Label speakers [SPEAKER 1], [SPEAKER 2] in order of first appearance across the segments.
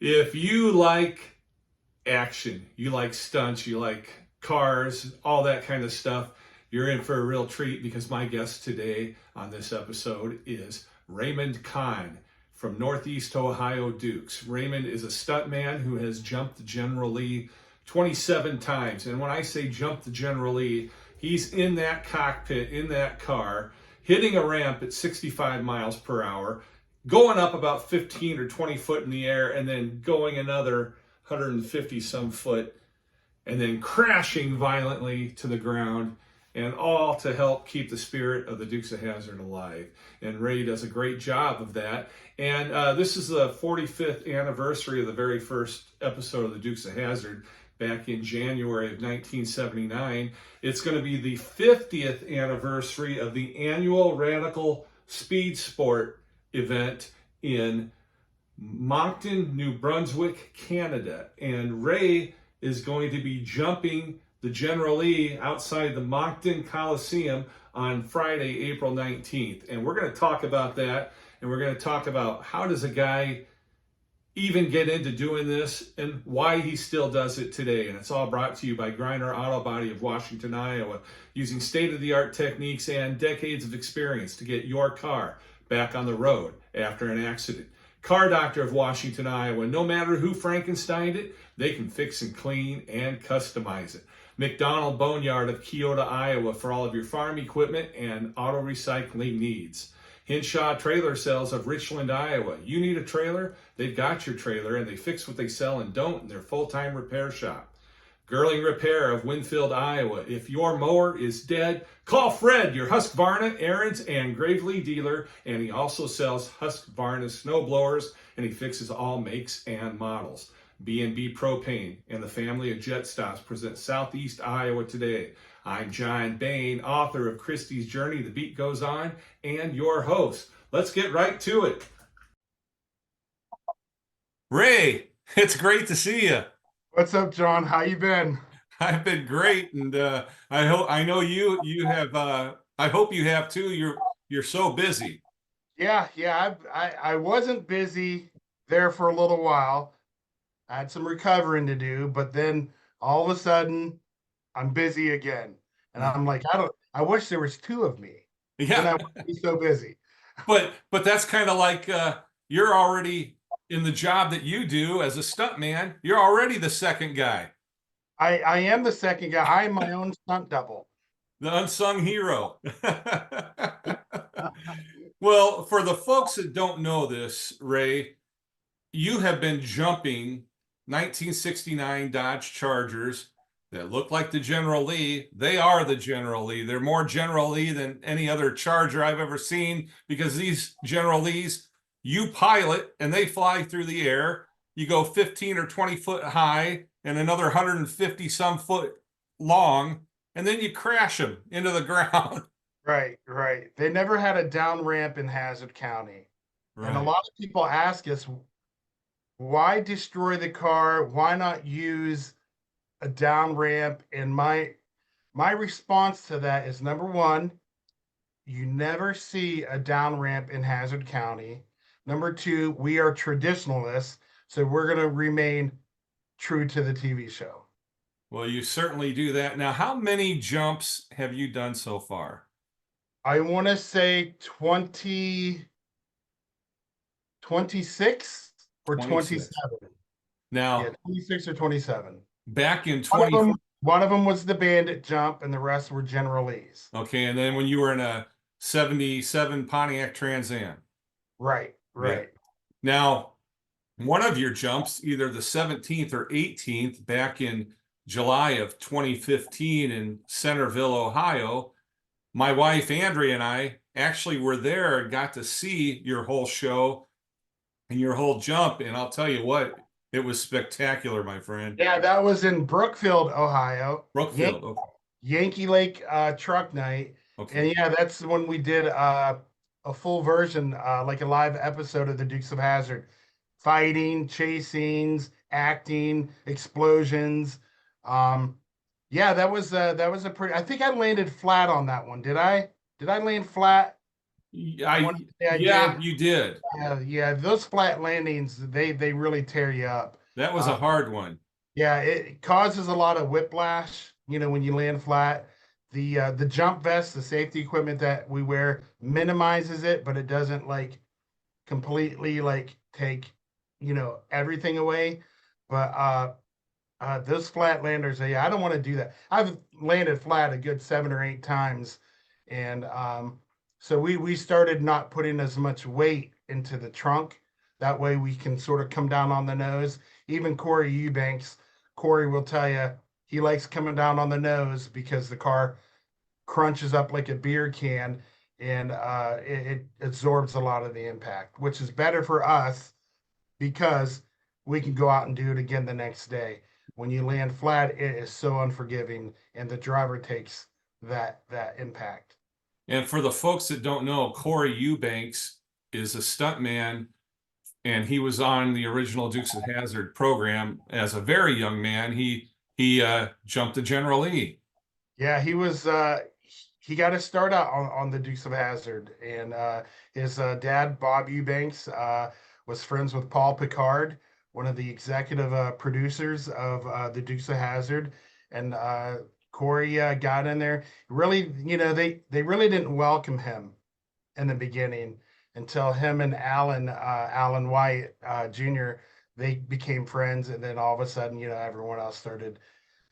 [SPEAKER 1] If you like action, you like stunts, you like cars, all that kind of stuff, you're in for a real treat because my guest today on this episode is Raymond Kohn from Northeast Ohio Dukes. Raymond is a stuntman who has jumped the General Lee 27 times. And when I say jump the General Lee, he's in that cockpit, in that car, hitting a ramp at 65 miles per hour, going up about 15 or 20 foot in the air, and then going another 150 some foot, and then crashing violently to the ground, and all to help keep the spirit of the Dukes of Hazzard alive. And Ray does a great job of that. And this is the 45th anniversary of the very first episode of the Dukes of Hazzard back in January of 1979. It's going to be the 50th anniversary of the annual Radical Speed Sport event in Moncton, New Brunswick, Canada. And Ray is going to be jumping the General Lee outside the Moncton Coliseum on Friday, April 19th. And we're going to talk about that. And we're going to talk about how does a guy even get into doing this and why he still does it today. And it's all brought to you by Griner Auto Body of Washington, Iowa, using state-of-the-art techniques and decades of experience to get your car back on the road after an accident. Car Doctor of Washington, Iowa. No matter who Frankensteined it, they can fix and clean and customize it. McDonald Boneyard of Keota, Iowa for all of your farm equipment and auto recycling needs. Hinshaw Trailer Sales of Richland, Iowa. You need a trailer? They've got your trailer, and they fix what they sell and don't in their full-time repair shop. Girling Repair of Winfield, Iowa. If your mower is dead, call Fred, your Husqvarna, Aaron's, and Gravely dealer, and he also sells Husqvarna snow blowers, and he fixes all makes and models. B&B Propane and the family of Jet Stops present Southeast Iowa today. I'm John Bain, author of Christie's Journey, The Beat Goes On, and your host. Let's get right to it. Ray, it's great to see you.
[SPEAKER 2] What's up, John? How you been?
[SPEAKER 1] I've been great, and I know you have. I hope you have too. You're so busy.
[SPEAKER 2] Yeah. I wasn't busy there for a little while. I had some recovering to do, but then all of a sudden, I'm busy again, and I'm like, I wish there was two of me.
[SPEAKER 1] Yeah,
[SPEAKER 2] Then I wouldn't be so busy.
[SPEAKER 1] but that's kind of like you're already in the job that you do as a stuntman. You're already the second guy.
[SPEAKER 2] I am the second guy. I am my own stunt double.
[SPEAKER 1] The unsung hero. Well, for the folks that don't know this, Ray, you have been jumping 1969 Dodge Chargers that look like the General Lee. They are the General Lee. They're more General Lee than any other Charger I've ever seen, because these General Lees, you pilot and they fly through the air. You go 15 or 20 foot high and another 150 some foot long, and then you crash them into the ground.
[SPEAKER 2] Right. They never had a down ramp in Hazzard County. Right. And a lot of people ask us, why destroy the car? Why not use a down ramp? And my response to that is, number one, you never see a down ramp in Hazzard County. Number two, we are traditionalists, so we're going to remain true to the TV show.
[SPEAKER 1] Well, you certainly do that. Now, how many jumps have you done so far?
[SPEAKER 2] I want to say 26 or 27.
[SPEAKER 1] Now,
[SPEAKER 2] yeah, 26 or 27.
[SPEAKER 1] Back in 20.
[SPEAKER 2] One of them was the Bandit jump, and the rest were General Lee's.
[SPEAKER 1] Okay, and then when you were in a 77 Pontiac Trans Am.
[SPEAKER 2] Right.
[SPEAKER 1] Yeah. Now, one of your jumps, either the 17th or 18th, back in July of 2015 in Centerville, Ohio, my wife Andrea and I actually were there and got to see your whole show and your whole jump. And I'll tell you what, it was spectacular, my friend.
[SPEAKER 2] Yeah, that was in Brookfield, Ohio.
[SPEAKER 1] Brookfield.
[SPEAKER 2] Yankee Lake Truck Night. Okay. And yeah, that's when we did a full version, like a live episode of the Dukes of Hazzard. Fighting, chasings, acting, explosions. Yeah, that was a pretty. I think I landed flat on that one. Did I land flat? I want to say I
[SPEAKER 1] Yeah,
[SPEAKER 2] did.
[SPEAKER 1] you did.
[SPEAKER 2] Yeah, those flat landings, they really tear you up.
[SPEAKER 1] That was a hard one.
[SPEAKER 2] Yeah, it causes a lot of whiplash, when you land flat. The jump vest, the safety equipment that we wear minimizes it, but it doesn't like completely like take, everything away. But those flat landers, yeah, I don't want to do that. I've landed flat a good 7 or 8 times, and so we started not putting as much weight into the trunk. That way we can sort of come down on the nose. Even Cory Eubanks, Cory will tell you he likes coming down on the nose because the car crunches up like a beer can, and it absorbs a lot of the impact, which is better for us because we can go out and do it again the next day. When you land flat, it is so unforgiving, and the driver takes that impact.
[SPEAKER 1] And for the folks that don't know, Cory Eubanks is a stuntman, and he was on the original Dukes of Hazzard program as a very young man. He jumped to General Lee.
[SPEAKER 2] Yeah, he got his start out on the Dukes of Hazzard, and his dad, Bob Eubanks, was friends with Paul Picard, one of the executive producers of the Dukes of Hazzard, and Cory got in there. Really, they really didn't welcome him in the beginning until him and Alan White Jr. They became friends, and then all of a sudden, everyone else started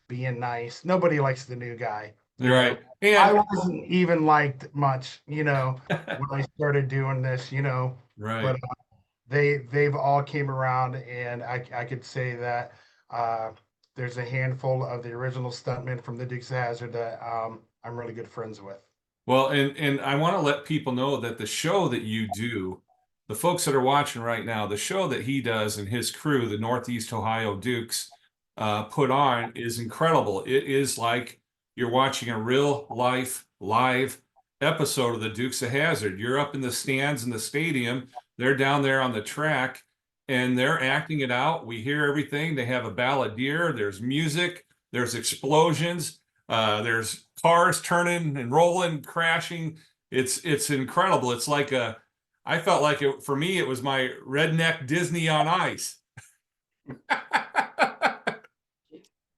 [SPEAKER 2] being nice. Nobody likes the new guy.
[SPEAKER 1] Right.
[SPEAKER 2] I
[SPEAKER 1] And
[SPEAKER 2] wasn't even liked much, when I started doing this, but
[SPEAKER 1] right.
[SPEAKER 2] they've all came around, and I could say that there's a handful of the original stuntmen from the Dukes of Hazzard that I'm really good friends with.
[SPEAKER 1] Well, and I want to let people know that the show that you do, the folks that are watching right now, the show that he does and his crew, the Northeast Ohio Dukes, put on is incredible. It is like you're watching a real life live episode of the Dukes of Hazzard. You're up in the stands in the stadium, they're down there on the track, and they're acting it out. We hear everything. They have a balladeer, there's music, there's explosions. There's cars turning and rolling, crashing. It's incredible. It's like I felt like it for me. It was my redneck Disney on ice.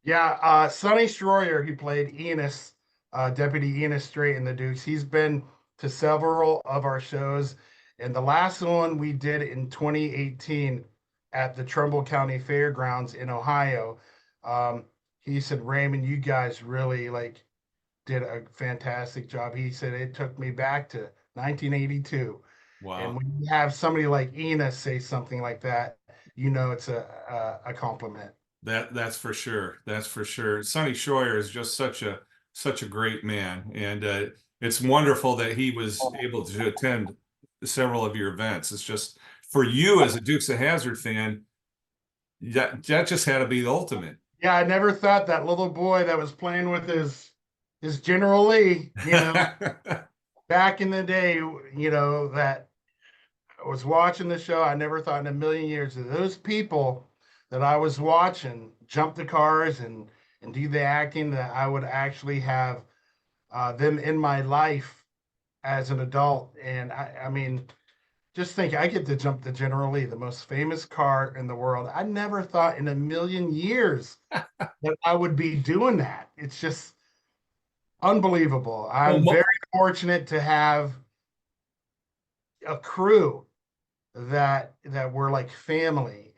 [SPEAKER 2] Yeah, Sonny Stroyer, he played Enos, Deputy Enos Strait in the Dukes. He's been to several of our shows, and the last one we did in 2018 at the Trumbull County Fairgrounds in Ohio. He said, Raymond, you guys really like did a fantastic job. He said it took me back to 1982. And
[SPEAKER 1] Wow.
[SPEAKER 2] when you have somebody like Enos say something like that, it's a compliment.
[SPEAKER 1] That's for sure. That's for sure. Sonny Shoyer is just such a great man, and it's wonderful that he was able to attend several of your events. It's just for you as a Dukes of Hazzard fan, that just had to be the ultimate.
[SPEAKER 2] Yeah, I never thought that little boy that was playing with his General Lee, back in the day, that I was watching the show. I never thought in a million years that those people that I was watching jump the cars and do the acting, that I would actually have them in my life as an adult. And I mean, just think, I get to jump the General Lee, the most famous car in the world. I never thought in a million years that I would be doing that. It's just unbelievable. I'm
[SPEAKER 1] Well,
[SPEAKER 2] very fortunate to have a crew that were like family.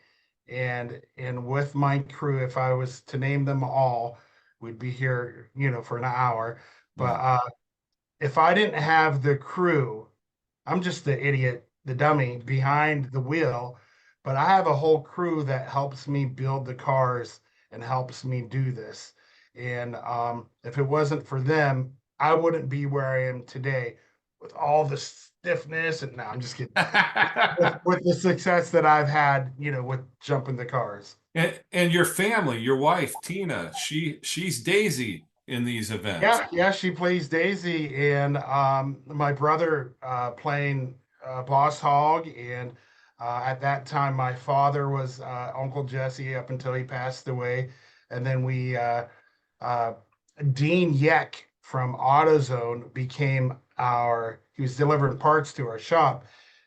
[SPEAKER 2] And with my crew, if I was to name them all, we'd be here, for an hour. But
[SPEAKER 1] yeah.
[SPEAKER 2] if I didn't have the crew, I'm just the idiot, the dummy behind the wheel. But I have a whole crew that helps me build the cars and helps me do this. And if it wasn't for them, I wouldn't be where I am today with all the stiffness. And no, I'm just kidding. With the success that I've had, with jumping the cars.
[SPEAKER 1] And your family, your wife Tina, she's Daisy in these events.
[SPEAKER 2] Yeah, she plays Daisy, and my brother playing Boss Hog, and at that time my father was Uncle Jesse up until he passed away, and then we uh, Dean Yeck from AutoZone became our he was delivering parts to our shop.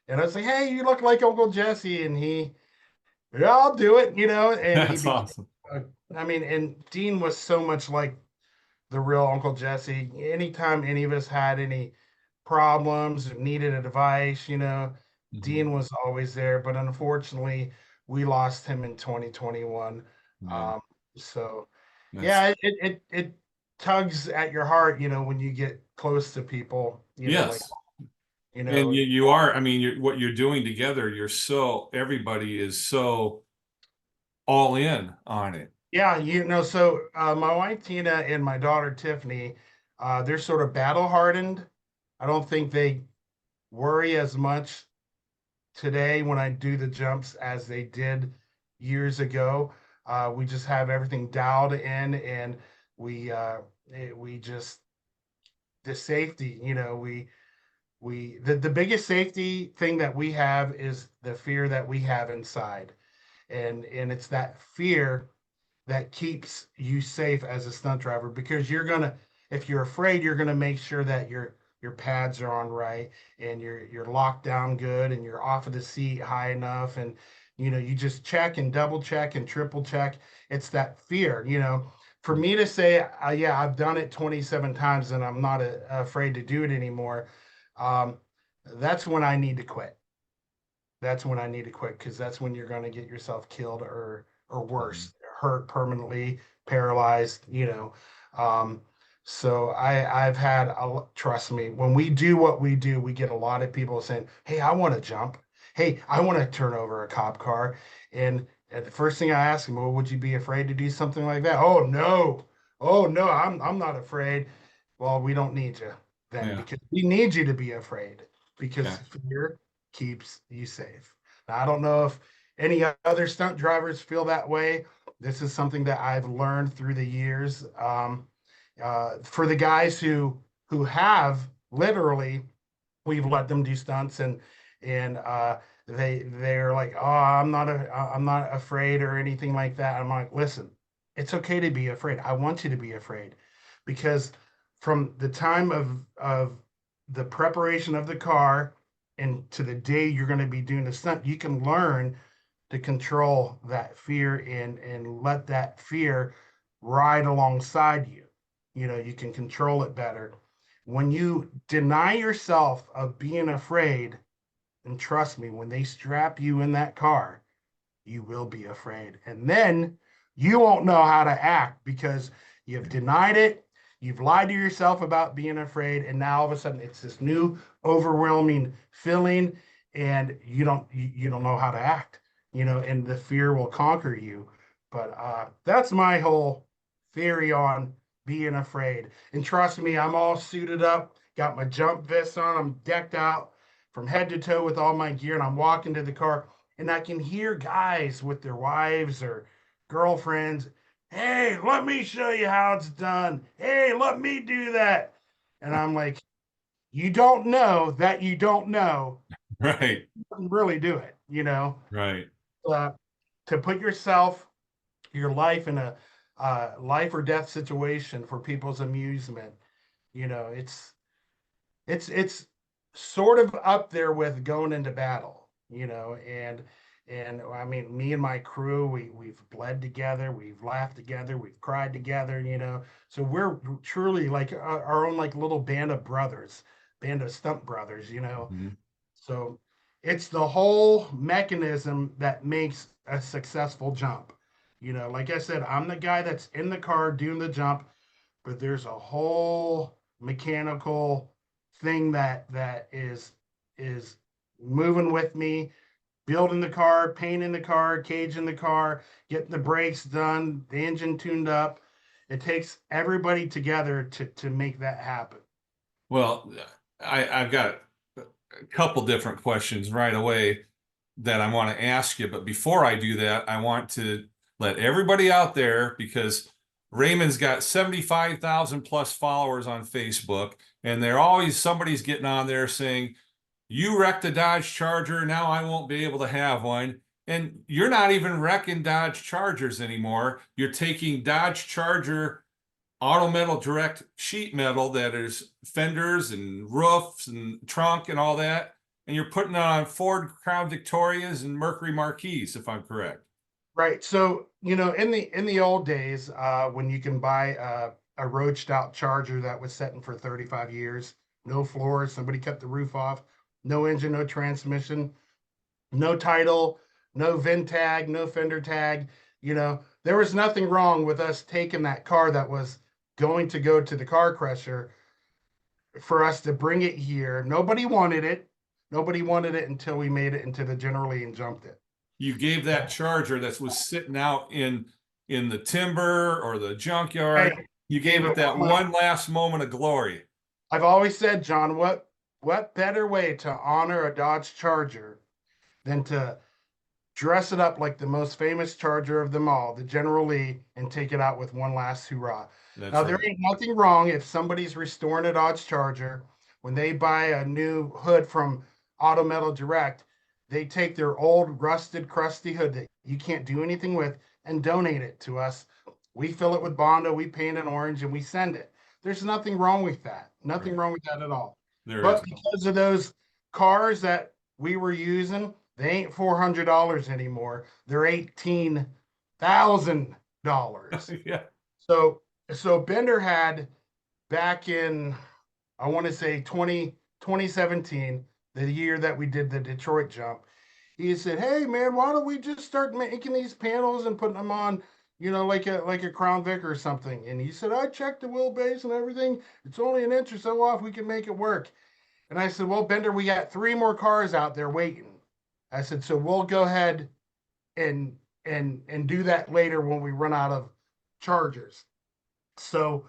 [SPEAKER 2] And I was like, hey, you look like Uncle Jesse. And yeah, I'll do it, and he
[SPEAKER 1] That's
[SPEAKER 2] became,
[SPEAKER 1] awesome.
[SPEAKER 2] I mean, and Dean was so much like the real Uncle Jesse. Anytime any of us had any problems or needed advice,
[SPEAKER 1] Mhm.
[SPEAKER 2] Dean was always there. But unfortunately, we lost him in 2021.
[SPEAKER 1] Yeah,
[SPEAKER 2] Um, so
[SPEAKER 1] that's
[SPEAKER 2] yeah, it tugs at your heart, when you get close to people, like,
[SPEAKER 1] yes.
[SPEAKER 2] you
[SPEAKER 1] And
[SPEAKER 2] know,
[SPEAKER 1] you are, I mean, what you're doing together, everybody is so all in on it.
[SPEAKER 2] yeah, so my wife Tina and my daughter Tiffany, they're sort of battle hardened. I don't think they worry as much today when I do the jumps as they did years ago. We just have everything dialed in, and we just the safety. The biggest safety thing that we have is the fear that we have inside, and it's that fear that keeps you safe as a stunt driver, because if you're afraid, you're gonna make sure that your pads are on right, and you're locked down good, and you're off of the seat high enough, and you just check and double check and triple check. It's that fear, for me to say, yeah, I've done it 27 times and I'm not afraid to do it anymore. um, that's when I need to quit. That's when I need to quit, because that's when you're going to get yourself killed, or
[SPEAKER 1] Mhm.
[SPEAKER 2] worse, hurt permanently, paralyzed. Um, so I've had trust me, when we do what we do, we get a lot of people saying, "Hey, I want to jump. Hey, I want to turn over a cop car." And the first thing I ask them, "Well, would you be afraid to do something like that?" "Oh no, oh no, I'm not afraid." Well, we don't need you then,
[SPEAKER 1] Yeah.
[SPEAKER 2] because we need you to be afraid, because
[SPEAKER 1] Okay.
[SPEAKER 2] fear keeps you safe. Now, I don't know if any other stunt drivers feel that way. This is something that I've learned through the years. For the guys who have literally, we've let them do stunts, and they're like, "Oh, I'm not afraid or anything like that." I'm like, "Listen, it's okay to be afraid. I want you to be afraid, because from the time of the preparation of the car and to the day you're going to be doing the stunt, you can learn to control that fear, and let that fear ride alongside you. You can control it better. When you deny yourself of being afraid, and trust me, when they strap you in that car, you will be afraid. And then you won't know how to act, because you've denied it. You've lied to yourself about being afraid. And now all of a sudden it's this new overwhelming feeling, and you don't know how to act, and the fear will conquer you. But that's my whole theory on being afraid. And trust me, I'm all suited up, got my jump vest on, I'm decked out from head to toe with all my gear, and I'm walking to the car, and I can hear guys with their wives or girlfriends, "Hey, let me show you how it's done. Hey, let me do that." And I'm like, "You don't know that you don't know.
[SPEAKER 1] Right.
[SPEAKER 2] You can really do it,
[SPEAKER 1] Right.
[SPEAKER 2] uh, to put your life in a life or death situation for people's amusement. It's sort of up there with going into battle, and I mean, me and my crew, we've bled together, we've laughed together, we've cried together, so we're truly like our own, like, little band of brothers, band of stunt brothers.
[SPEAKER 1] Mhm.
[SPEAKER 2] So it's the whole mechanism that makes a successful jump. Like I said, I'm the guy that's in the car doing the jump, but there's a whole mechanical thing that is moving with me, building the car, painting the car, caging the car, getting the brakes done, the engine tuned up. It takes everybody together to make that happen.
[SPEAKER 1] Well, I've got a couple different questions right away that I want to ask you. But before I do that, I want to let everybody out there, because Raymond's got 75,000 plus followers on Facebook, and they're always, somebody's getting on there saying, "You wrecked a Dodge Charger, now I won't be able to have one." And you're not even wrecking Dodge Chargers anymore. You're taking Dodge Charger auto metal direct sheet metal that is fenders and roofs and trunk and all that. And you're putting it on Ford Crown Victorias and Mercury Marquis, if I'm correct.
[SPEAKER 2] Right. So, in the old days, when you can buy a roached out Charger that was sitting for 35 years, no floors, somebody cut the roof off, no engine, no transmission, no title, no VIN tag, no fender tag, there was nothing wrong with us taking that car that was going to go to the car crusher for us to bring it here. Nobody wanted it. Nobody wanted it until we made it into the General Lee and jumped it.
[SPEAKER 1] You gave that Charger that was sitting out in the timber or the junkyard.
[SPEAKER 2] Hey,
[SPEAKER 1] You gave it that one last moment of glory.
[SPEAKER 2] I've always said, John, what better way to honor a Dodge Charger than to dress it up like the most famous Charger of them all, the General Lee, and take it out with one last hurrah. Now, there ain't nothing wrong if somebody's restoring a Dodge Charger. When they buy a new hood from Auto Metal Direct, they take their old, rusted, crusty hood that you can't do anything with and donate it to us. We fill it with Bondo, we paint it orange, and we send it. There's nothing wrong with that. Nothing wrong with that at all. But because of those cars that we were using, they ain't $400 anymore. They're $18,000.
[SPEAKER 1] Yeah.
[SPEAKER 2] So Bender had back in, I want to say 2017, the year that we did the Detroit jump, he said, "Hey man, why don't we just start making these panels and putting them on, like a Crown Vic or something?" And he said, "I checked the wheelbase and everything. It's only an inch or so off. We can make it work." And I said, "Well, Bender, we got 3 more cars out there waiting." I said, "So we'll go ahead and do that later when we run out of Chargers." So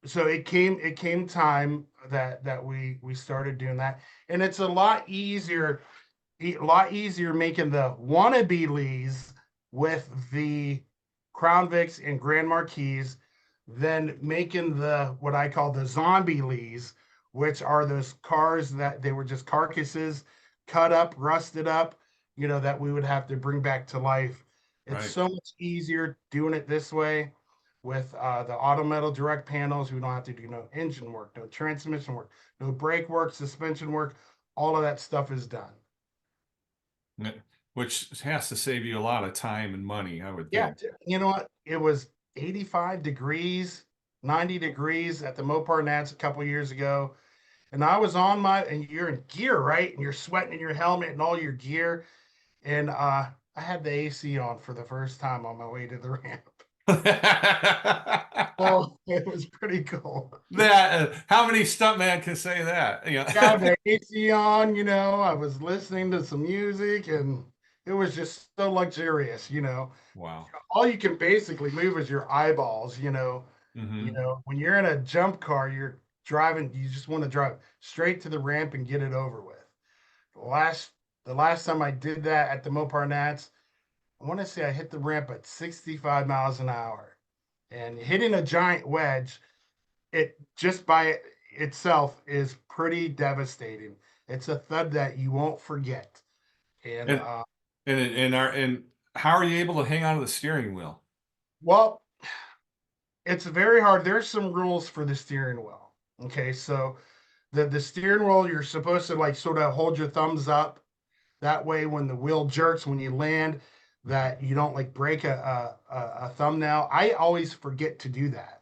[SPEAKER 2] it came time that we started doing that, and it's a lot easier making the wannabe Lees with the Crown Vics and Grand Marquis than making the what I call the zombie Lees, which are those cars that they were just carcasses, cut up, rusted up, that we would have to bring back to life. It's so much easier doing it this way with the Auto Metal Direct panels. We don't have to do no engine work, no transmission work, no brake work, suspension work. All of that stuff is done.
[SPEAKER 1] Which has to save you a lot of time and money, I would think.
[SPEAKER 2] Yeah, you know what? It was 85 degrees, 90 degrees at the Mopar Nats a couple years ago. And I was and you're in gear, right? And you're sweating in your helmet and all your gear. And I had the AC on for the first time on my way to the ramp. Oh, it was pretty cool.
[SPEAKER 1] How many stuntman can say that?
[SPEAKER 2] Got the AC on, I was listening to some music and it was just so luxurious,
[SPEAKER 1] Wow.
[SPEAKER 2] All you can basically move is your eyeballs,
[SPEAKER 1] Mm-hmm.
[SPEAKER 2] When you're in a jump car, you're driving, you just want to drive straight to the ramp and get it over with. The last time I did that at the Mopar Nats, I want to say I hit the ramp at 65 miles an hour, and hitting a giant wedge, it just by itself is pretty devastating. It's a thud that you won't forget. And
[SPEAKER 1] how are you able to hang on to the steering wheel?
[SPEAKER 2] Well, it's very hard. There's some rules for the steering wheel. Okay, so the steering wheel, you're supposed to like sort of hold your thumbs up. That way, when the wheel jerks, when you land, that you don't like break a thumbnail. I always forget to do that.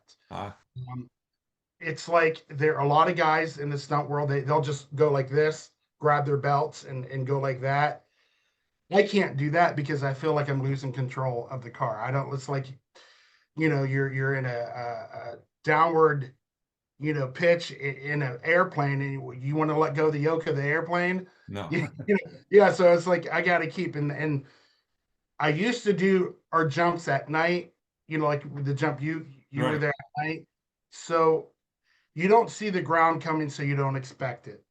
[SPEAKER 2] It's like there are a lot of guys in the stunt world, they'll just go like this, grab their belts and go like that. I can't do that because I feel like I'm losing control of the car. I don't, it's like, you're in a downward, pitch in an airplane and you want to let go of the yoke of the airplane.
[SPEAKER 1] No.
[SPEAKER 2] Yeah. So it's like, I got to keep, and I used to do our jumps at night, like the jump you
[SPEAKER 1] Right.
[SPEAKER 2] were there at night. So you don't see the ground coming, so you don't expect it.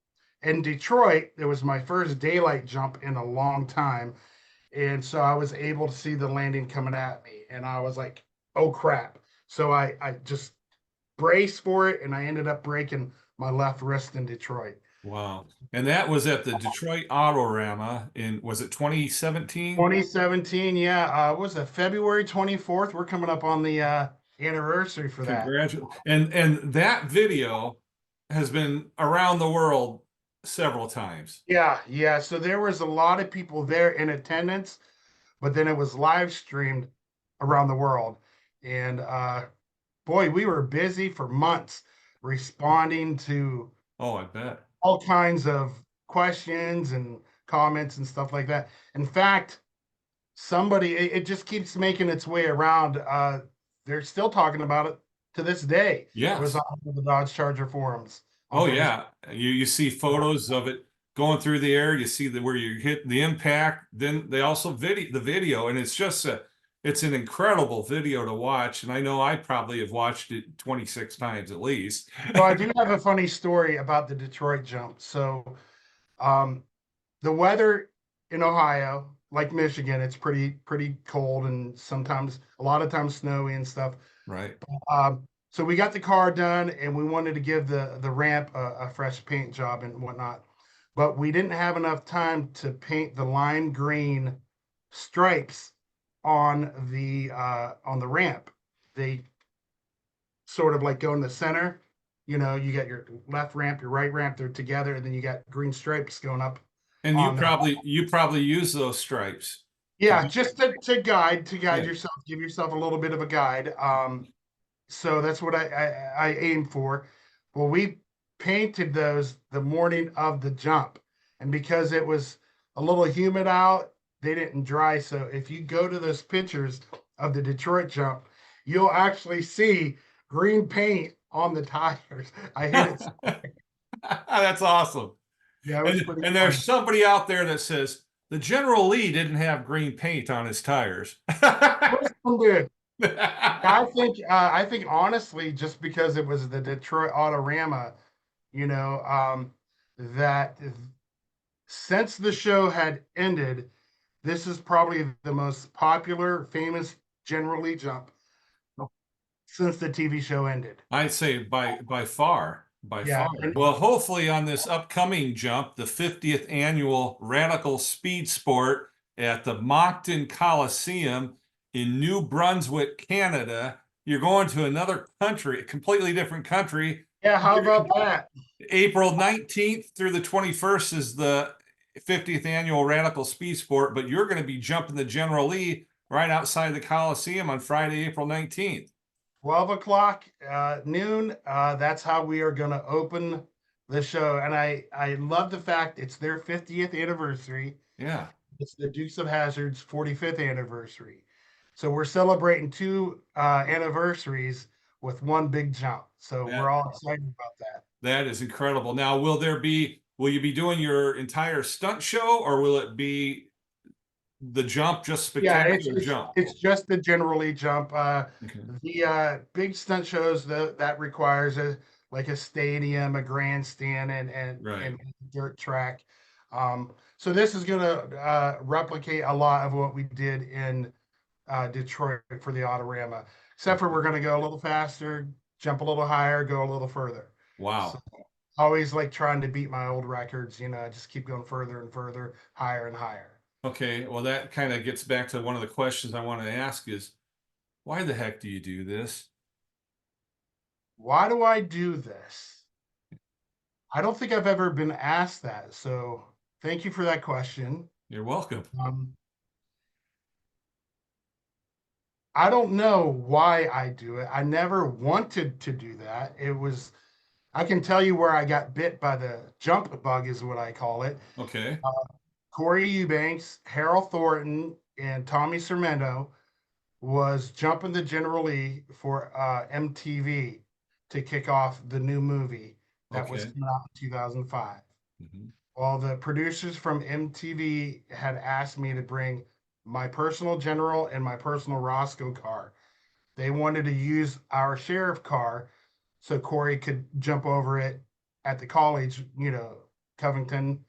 [SPEAKER 2] In Detroit, it was my first daylight jump in a long time. And so I was able to see the landing coming at me. And I was like, oh crap. So I just braced for it and I ended up breaking my left wrist in Detroit.
[SPEAKER 1] Wow. And that was at the Detroit Autorama was it 2017?
[SPEAKER 2] 2017, yeah. What was it, February 24th? We're coming up on the anniversary for that.
[SPEAKER 1] Congratulations. And that video has been around the world several times.
[SPEAKER 2] Yeah, yeah. So there was a lot of people there in attendance, but then it was live streamed around the world. And boy, we were busy for months responding to
[SPEAKER 1] Oh, I bet.
[SPEAKER 2] all kinds of questions and comments and stuff like that. In fact, it just keeps making its way around. They're still talking about it to this day. It was
[SPEAKER 1] Yes.
[SPEAKER 2] on the Dodge Charger forums on
[SPEAKER 1] Oh,
[SPEAKER 2] Facebook.
[SPEAKER 1] yeah. You see photos of it going through the air. You see where you hit the impact. Then they also the video, and it's an incredible video to watch. And I know I probably have watched it 26 times at least.
[SPEAKER 2] So I do have a funny story about the Detroit jump. So um, the weather in Ohio, like Michigan, it's pretty cold and sometimes a lot of times snowy and stuff.
[SPEAKER 1] Right.
[SPEAKER 2] So we got the car done and we wanted to give the ramp a fresh paint job and whatnot, but we didn't have enough time to paint the lime green stripes on the ramp. They sort of like go in the center. You know, you got your left ramp, your right ramp, they're together, and then you got green stripes going up
[SPEAKER 1] And
[SPEAKER 2] on there.
[SPEAKER 1] you probably use those stripes.
[SPEAKER 2] Yeah, just to guide
[SPEAKER 1] Yeah.
[SPEAKER 2] yourself, give yourself a little bit of a guide. So that's what I aim for. Well, we painted those the morning of the jump, and because it was a little humid out, they didn't dry. So if you go to those pictures of the Detroit jump, you'll actually see green paint on the tires. I hit it.
[SPEAKER 1] That's awesome.
[SPEAKER 2] Yeah, it was pretty
[SPEAKER 1] And
[SPEAKER 2] fun.
[SPEAKER 1] there's somebody out there that says the General Lee didn't have green paint on his tires.
[SPEAKER 2] Good. I think honestly, just because it was the Detroit Autorama, you know, that since the show had ended, this is probably the most popular, famous General Lee jump since the TV show ended.
[SPEAKER 1] I'd say by far, by
[SPEAKER 2] Yeah,
[SPEAKER 1] far. Well, hopefully on this upcoming jump, the 50th annual Radical Speed Sport at the Moncton Coliseum in New Brunswick, Canada, you're going to another country, a completely different country.
[SPEAKER 2] yeah. How about that?
[SPEAKER 1] April 19th through the 21st is the 50th annual Radical Speed Sport, but you're going to be jumping the General Lee right outside the Coliseum on Friday, April 19th.
[SPEAKER 2] 12 o'clock, noon. That's how we are going to open the show. And I love the fact it's their 50th anniversary.
[SPEAKER 1] Yeah.
[SPEAKER 2] It's the Dukes of Hazzard's 45th anniversary. So we're celebrating two anniversaries with one big jump. So we're all excited about that.
[SPEAKER 1] That is incredible. Now, will you be doing your entire stunt show, or will it be the jump, just spectacular jump?
[SPEAKER 2] It's just the General Lee jump.
[SPEAKER 1] Okay.
[SPEAKER 2] The big stunt shows that requires like a stadium, a grandstand, and dirt track. So this is going to replicate a lot of what we did in Detroit for the Autorama, except for we're going to go a little faster, jump a little higher, go a little further.
[SPEAKER 1] Wow.
[SPEAKER 2] So, always like trying to beat my old records, just keep going further and further, higher and higher.
[SPEAKER 1] Okay, well, that kind of gets back to one of the questions I want to ask is, why the heck do you do this?
[SPEAKER 2] Why do I do this? I don't think I've ever been asked that. So thank you for that question.
[SPEAKER 1] You're welcome.
[SPEAKER 2] I don't know why I do it. I never wanted to do that. I can tell you where I got bit by the jump bug, is what I call it.
[SPEAKER 1] Okay.
[SPEAKER 2] Cory Eubanks, Harold Thornton, and Tommy Sermento was jumping the General Lee for MTV to kick off the new movie that was coming out in 2005.
[SPEAKER 1] Mm-hmm.
[SPEAKER 2] Well, the producers from MTV had asked me to bring my personal General and my personal Roscoe car. They wanted to use our sheriff car so Cory could jump over it at the college, Covington,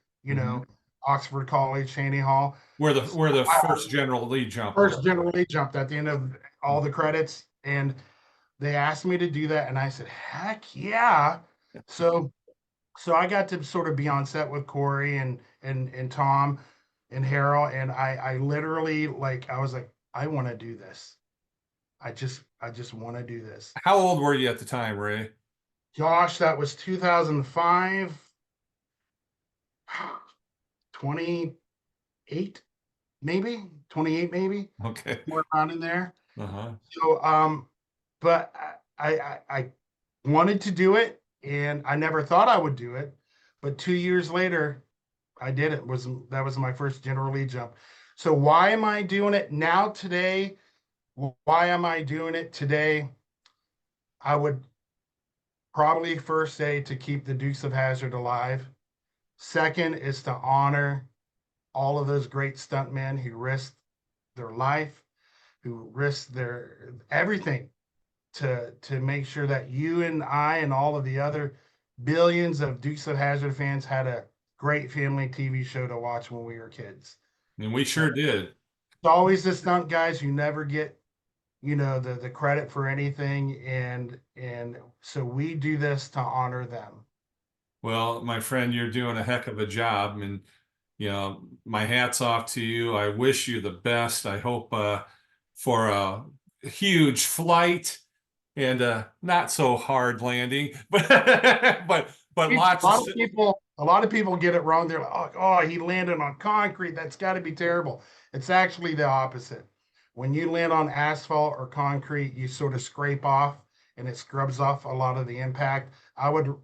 [SPEAKER 2] Oxford College, Haney Hall.
[SPEAKER 1] Where the first General Lee jumped.
[SPEAKER 2] First General Lee jumped at the end of all the credits. And they asked me to do that. And I said, heck yeah. So I got to sort of be on set with Cory and Tom and Harold. And I literally, I was like, I want to do this. I just want to do this.
[SPEAKER 1] How old were you at the time, Ray?
[SPEAKER 2] Gosh, that was 2005, 28, maybe 28, maybe
[SPEAKER 1] Okay.
[SPEAKER 2] somewhere around in there.
[SPEAKER 1] Uh-huh.
[SPEAKER 2] So, but I wanted to do it, and I never thought I would do it. But 2 years later, I did it. That was my first general lead jump. So why am I doing it now today? Why am I doing it today? I would probably first say to keep the Dukes of Hazzard alive. Second is to honor all of those great stuntmen who risked their life, who risked their everything to make sure that you and I and all of the other billions of Dukes of Hazzard fans had a great family TV show to watch when we were kids.
[SPEAKER 1] And we sure did.
[SPEAKER 2] It's always the stunt guys who never get, the credit for anything, and so we do this to honor them.
[SPEAKER 1] Well, my friend, you're doing a heck of a job, and my hat's off to you. I wish you the best. I hope for a huge flight and a not so hard landing, but lots of
[SPEAKER 2] A lot of people get it wrong. They're like, oh, he landed on concrete. That's got to be terrible. It's actually the opposite. When you land on asphalt or concrete, you sort of scrape off and it scrubs off a lot of the impact. I would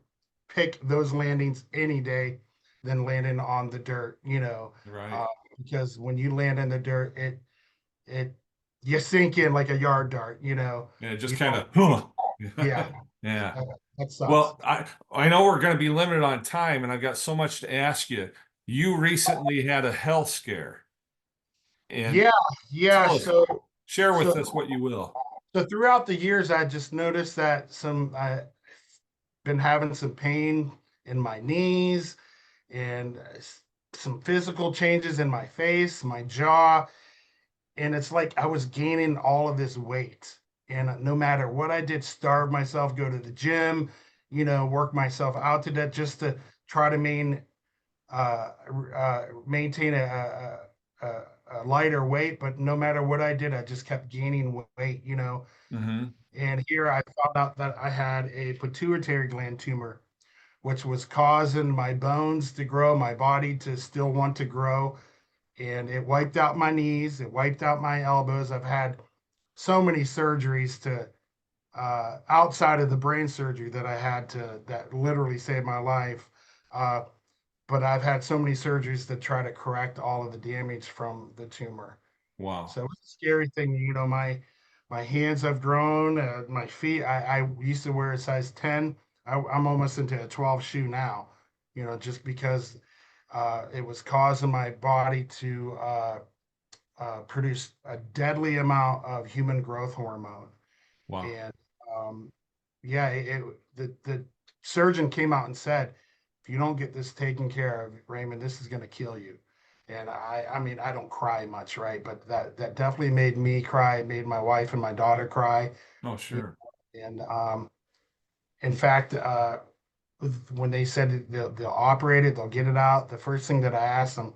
[SPEAKER 2] pick those landings any day than landing on the dirt,
[SPEAKER 1] right.
[SPEAKER 2] Because when you land in the dirt, it you sink in like a yard dart,
[SPEAKER 1] Yeah, just
[SPEAKER 2] You
[SPEAKER 1] kind of
[SPEAKER 2] yeah,
[SPEAKER 1] yeah.
[SPEAKER 2] that sucks.
[SPEAKER 1] Well, I know we're going to be limited on time, and I've got so much to ask you. You recently had a health scare, and
[SPEAKER 2] Yeah, yeah.
[SPEAKER 1] tell us, share with
[SPEAKER 2] So,
[SPEAKER 1] us what you will.
[SPEAKER 2] so throughout the years, I just noticed that I've been having some pain in my knees and some physical changes in my face, my jaw, and it's like I was gaining all of this weight. And no matter what I did, starve myself, go to the gym, work myself out to that just to try to maintain a lighter weight. But no matter what I did, I just kept gaining weight.
[SPEAKER 1] Mm-hmm.
[SPEAKER 2] And here I found out that I had a pituitary gland tumor, which was causing my bones to grow, my body to still want to grow. And it wiped out my knees, it wiped out my elbows. I've had so many surgeries to outside of the brain surgery that I had that literally saved my life. Uh, but I've had so many surgeries to try to correct all of the damage from the tumor.
[SPEAKER 1] Wow.
[SPEAKER 2] So it's a scary thing. My hands have grown, my feet. I used to wear a size 10. I'm almost into a 12 shoe now. Just because it was causing my body to produce a deadly amount of human growth hormone.
[SPEAKER 1] Wow.
[SPEAKER 2] And yeah, the surgeon came out and said, if you don't get this taken care of, Raymond, this is going to kill you. And I mean, I don't cry much, right? But that definitely made me cry. It made my wife and my daughter cry.
[SPEAKER 1] Oh, sure.
[SPEAKER 2] And in fact, when they said they'll operate it, they'll get it out, the first thing that I asked them,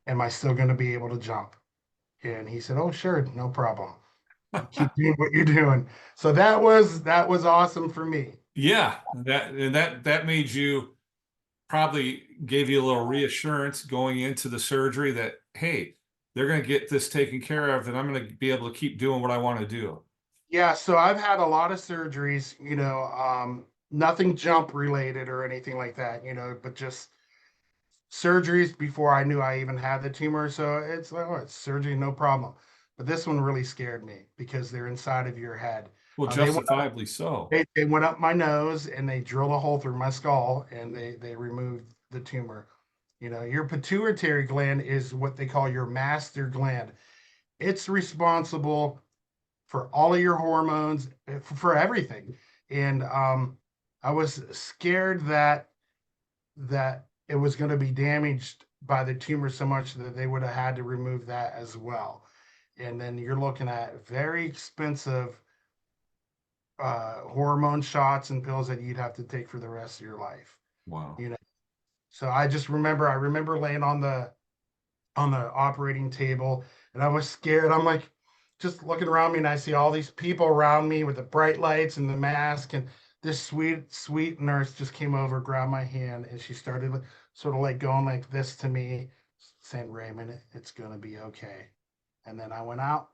[SPEAKER 2] am I still going to be able to jump? And he said, oh, sure, no problem. Keep doing what you're doing. So that was awesome for me.
[SPEAKER 1] Yeah, that made you, probably gave you a little reassurance going into the surgery that, hey, they're going to get this taken care of, and I'm going to be able to keep doing what I want to do.
[SPEAKER 2] Yeah, so I've had a lot of surgeries, nothing jump related or anything like that, but just surgeries before I knew I even had the tumor. So it's like, oh, it's surgery, no problem. But this one really scared me because they're inside of your head.
[SPEAKER 1] Well,
[SPEAKER 2] They went up,
[SPEAKER 1] justifiably so.
[SPEAKER 2] they went up my nose and they drilled a hole through my skull and they removed the tumor. Your pituitary gland is what they call your master gland. It's responsible for all of your hormones, for everything. And I was scared that it was going to be damaged by the tumor so much that they would have had to remove that as well. And then you're looking at very expensive hormone shots and pills that you'd have to take for the rest of your life.
[SPEAKER 1] Wow.
[SPEAKER 2] So I remember laying on the operating table and I was scared. I'm like, just looking around me, and I see all these people around me with the bright lights and the mask, and this sweet nurse just came over, grabbed my hand, and she started sort of like going like this to me, saying, "Raymond, it's gonna be okay." And then I went out,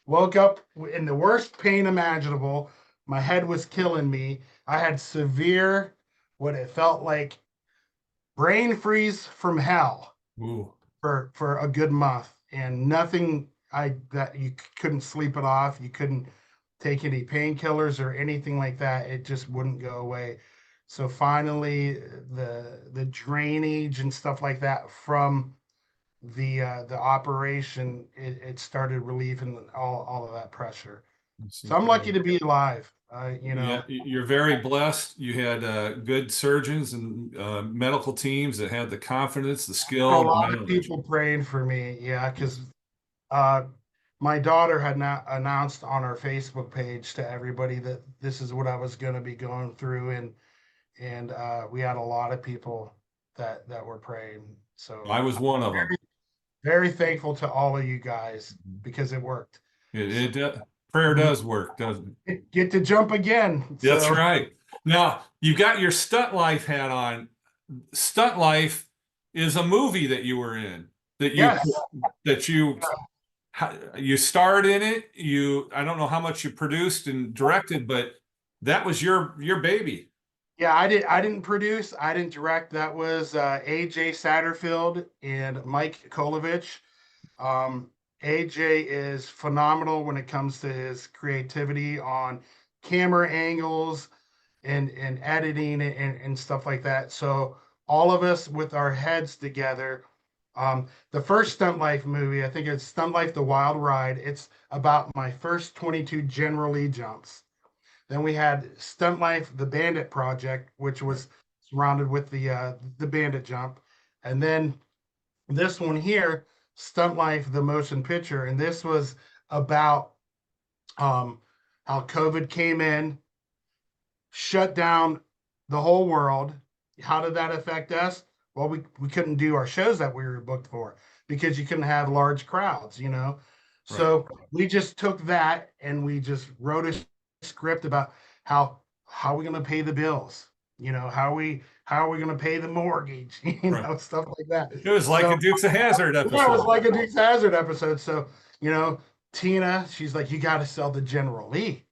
[SPEAKER 2] woke up in the worst pain imaginable. My head was killing me. I had severe, what it felt like, brain freeze from hell.
[SPEAKER 1] Ooh.
[SPEAKER 2] For a good month, and nothing, that you couldn't sleep it off. You couldn't take any painkillers or anything like that. It just wouldn't go away. So finally, the drainage and stuff like that from the operation, it started relieving all of that pressure. So I'm lucky to be alive.
[SPEAKER 1] Yeah, you're very blessed. You had good surgeons and medical teams that had the confidence, the skill,
[SPEAKER 2] A
[SPEAKER 1] and the
[SPEAKER 2] lot of
[SPEAKER 1] knowledge.
[SPEAKER 2] people praying for me. Yeah, because my daughter had not announced on our Facebook page to everybody that this is what I was going to be going through, and we had a lot of people that were praying. So
[SPEAKER 1] I was one of them.
[SPEAKER 2] very thankful to all of you guys because it worked.
[SPEAKER 1] Prayer does work, doesn't
[SPEAKER 2] it? Get to jump again.
[SPEAKER 1] That's
[SPEAKER 2] So,
[SPEAKER 1] right. Now you got your Stunt Life hat on. Stunt Life is a movie that you were in
[SPEAKER 2] yes,
[SPEAKER 1] that you starred in it. I don't know how much you produced and directed, but that was your baby.
[SPEAKER 2] yeah, I didn't produce, I didn't direct. That was AJ Satterfield and Mike Kolovich. AJ is phenomenal when it comes to his creativity on camera angles and editing and stuff like that. So all of us with our heads together. The first Stunt Life movie, I think it's Stunt Life: The Wild Ride. It's about my first 22 General Lee jumps. Then we had Stunt Life: The Bandit Project, which was surrounded with the Bandit jump, and then this one here, Stunt Life, the motion picture, and this was about how COVID came in, shut down the whole world. How did that affect us? Well, we couldn't do our shows that we were booked for because you couldn't have large crowds, you know.
[SPEAKER 1] Right.
[SPEAKER 2] So we just took that and we just wrote a script about how are we going to pay the bills, you know, how are we going to pay the mortgage, you know,
[SPEAKER 1] Right.
[SPEAKER 2] stuff like that.
[SPEAKER 1] It was like
[SPEAKER 2] So,
[SPEAKER 1] a Dukes of Hazzard episode.
[SPEAKER 2] yeah, it was like a Dukes of Hazzard episode. So, you know, Tina, she's like, you got to sell the General Lee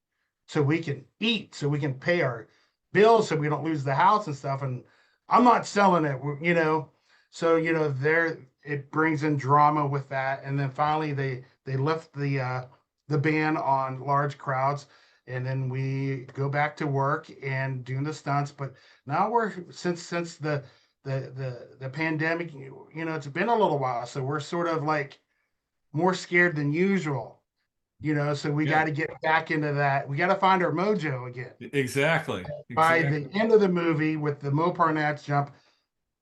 [SPEAKER 2] so we can eat, so we can pay our bills, so we don't lose the house and stuff. And I'm not selling it, you know. So, you know, there it brings in drama with that. And then finally they lift the ban on large crowds. And then we go back to work and doing the stunts. But now we're since the pandemic, you know, it's been a little while. So we're sort of like more scared than usual, you know, so we got to get back into that. We got to find our mojo again.
[SPEAKER 1] Exactly.
[SPEAKER 2] By the end of the movie with the Montparnasse jump,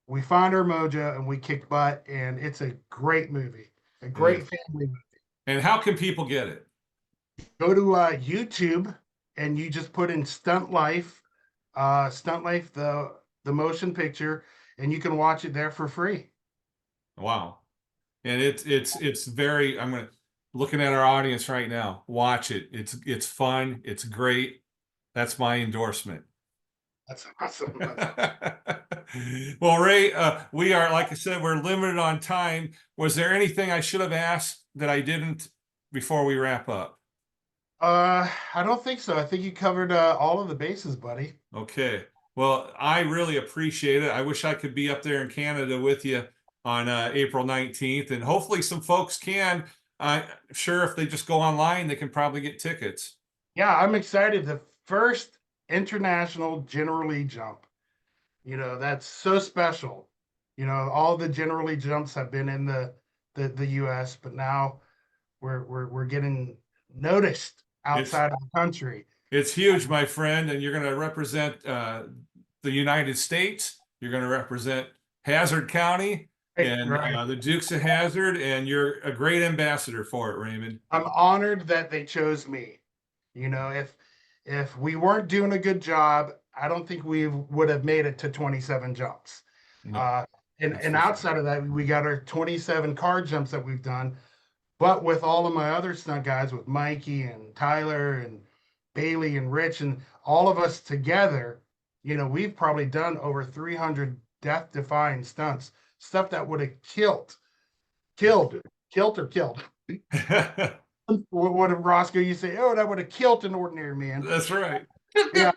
[SPEAKER 2] we find our mojo and we kick butt, and it's a great movie, a great family movie.
[SPEAKER 1] And how can people get it?
[SPEAKER 2] Go to YouTube and you just put in Stunt Life, the motion picture, and you can watch it there for free.
[SPEAKER 1] Wow. And it's very, looking at our audience right now. Watch it. It's fun. It's great. That's my endorsement.
[SPEAKER 2] That's awesome.
[SPEAKER 1] Well, Ray, we are, like I said, we're limited on time. Was there anything I should have asked that I didn't before we wrap up?
[SPEAKER 2] I don't think so. I think you covered all of the bases, buddy.
[SPEAKER 1] Okay. Well, I really appreciate it. I wish I could be up there in Canada with you on April 19th, and hopefully some folks can. I'm sure if they just go online, they can probably get tickets.
[SPEAKER 2] Yeah, I'm excited. The first international General Lee jump. You know, that's so special. You know, all the General Lee jumps have been in the US, but now we're getting noticed outside of the country.
[SPEAKER 1] It's huge, my friend, and you're going to represent the United States. You're going to represent Hazzard County and the Dukes of Hazzard, and you're a great ambassador for it, Raymond.
[SPEAKER 2] I'm honored that they chose me. You know, if we weren't doing a good job, I don't think we would have made it to 27 jumps. No, and outside of that, we got our 27 car jumps that we've done. But with all of my other stunt guys, with Mikey and Tyler and Bailey and Rich and all of us together, we've probably done over 300 death-defying stunts, stuff that would have killed. What did Roscoe, you say, oh, that would have killed an ordinary man.
[SPEAKER 1] That's right.
[SPEAKER 2] Yeah.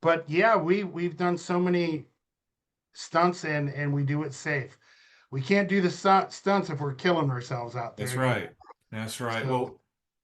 [SPEAKER 2] But yeah, we've done so many stunts and we do it safe. We can't do the stunts if we're killing ourselves out there.
[SPEAKER 1] That's right. That's right.
[SPEAKER 2] So,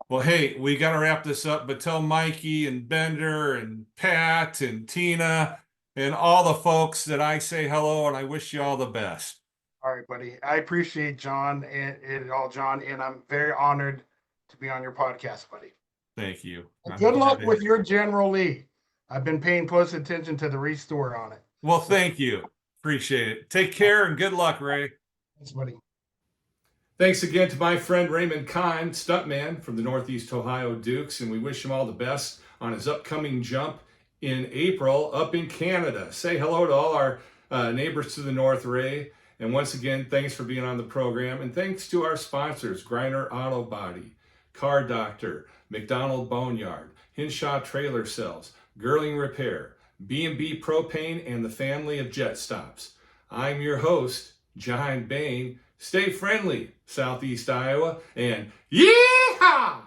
[SPEAKER 1] well, hey, we got to wrap this up, but tell Mikey and Bender and Pat and Tina and all the folks that I say hello and I wish you all the best.
[SPEAKER 2] All right, buddy. I appreciate John and I'm very honored to be on your podcast, buddy.
[SPEAKER 1] Thank you.
[SPEAKER 2] Good luck with your General Lee. I've been paying close attention to the restore on it.
[SPEAKER 1] Well, thank you. Appreciate it. Take care and good luck, Ray.
[SPEAKER 2] Thanks, buddy.
[SPEAKER 1] Thanks again to my friend Raymond Kohn, stuntman from the Northeast Ohio Dukes, and we wish him all the best on his upcoming jump in April up in Canada. Say hello to all our neighbors to the north, Ray. And once again, thanks for being on the program. And thanks to our sponsors, Griner Auto Body, Car Doctor, McDonald Boneyard, Hinshaw Trailer Cells, Girling Repair, B&B Propane, and the family of Jet Stops. I'm your host, John Bain. Stay friendly, Southeast Iowa, and yeehaw!